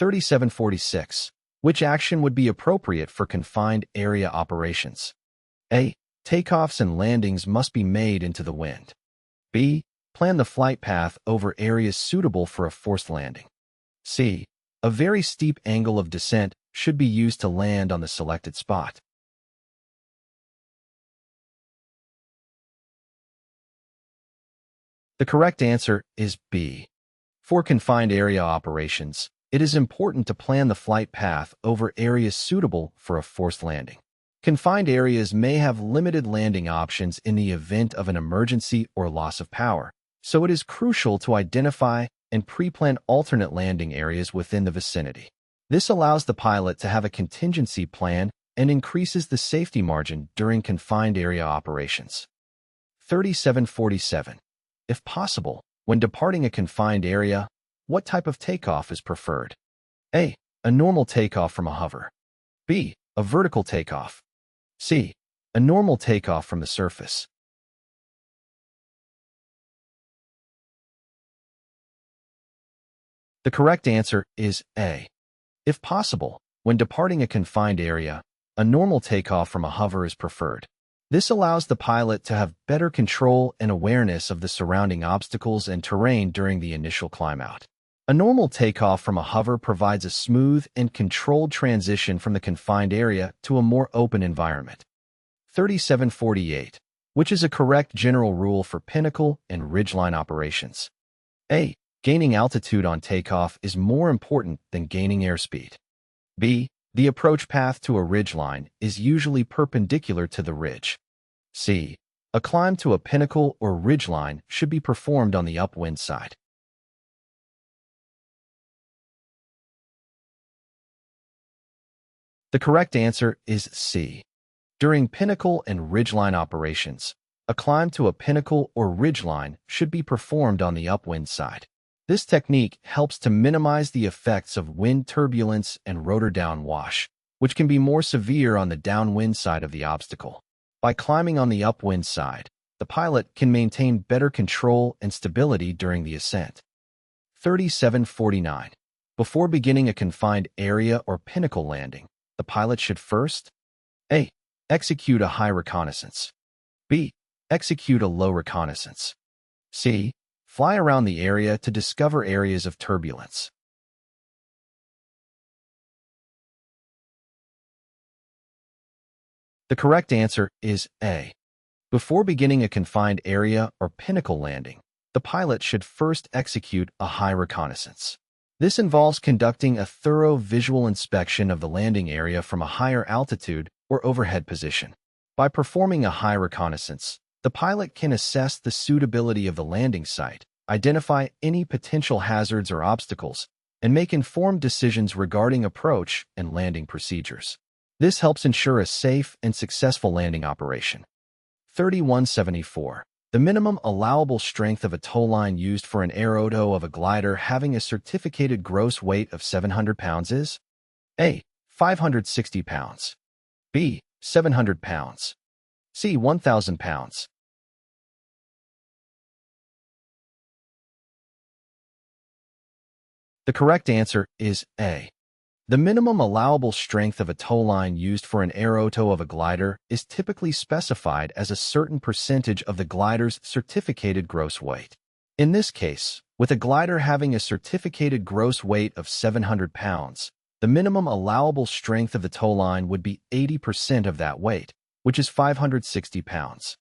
3746. Which action would be appropriate for confined area operations? A. Takeoffs and landings must be made into the wind. B. Plan the flight path over areas suitable for a forced landing. C. A very steep angle of descent should be used to land on the selected spot. The correct answer is B. For confined area operations, it is important to plan the flight path over areas suitable for a forced landing. Confined areas may have limited landing options in the event of an emergency or loss of power, so it is crucial to identify and pre-plan alternate landing areas within the vicinity. This allows the pilot to have a contingency plan and increases the safety margin during confined area operations. 3747. If possible, when departing a confined area, what type of takeoff is preferred? A. A normal takeoff from a hover. B. A vertical takeoff. C. A normal takeoff from the surface. The correct answer is A. If possible, when departing a confined area, a normal takeoff from a hover is preferred. This allows the pilot to have better control and awareness of the surrounding obstacles and terrain during the initial climb out. A normal takeoff from a hover provides a smooth and controlled transition from the confined area to a more open environment. 3748. Which is a correct general rule for Pinnacle and Ridgeline operations? A. Gaining altitude on takeoff is more important than gaining airspeed. B. The approach path to a ridgeline is usually perpendicular to the ridge. C. A climb to a pinnacle or ridgeline should be performed on the upwind side. The correct answer is C. During pinnacle and ridgeline operations, a climb to a pinnacle or ridgeline should be performed on the upwind side. This technique helps to minimize the effects of wind turbulence and rotor downwash, which can be more severe on the downwind side of the obstacle. By climbing on the upwind side, the pilot can maintain better control and stability during the ascent. 3749. Before beginning a confined area or pinnacle landing, the pilot should first A. Execute a high reconnaissance. B. Execute a low reconnaissance. C. Fly around the area to discover areas of turbulence. The correct answer is A. Before beginning a confined area or pinnacle landing, the pilot should first execute a high reconnaissance. This involves conducting a thorough visual inspection of the landing area from a higher altitude or overhead position. By performing a high reconnaissance, the pilot can assess the suitability of the landing site, identify any potential hazards or obstacles, and make informed decisions regarding approach and landing procedures. This helps ensure a safe and successful landing operation. 3174. The minimum allowable strength of a towline used for an aerotow of a glider having a certificated gross weight of 700 pounds is A. 560 pounds. B. 700 pounds. C. 1,000 pounds. The correct answer is A. The minimum allowable strength of a towline used for an aerotow of a glider is typically specified as a certain percentage of the glider's certificated gross weight. In this case, with a glider having a certificated gross weight of 700 pounds, the minimum allowable strength of the towline would be 80% of that weight, which is 560 pounds.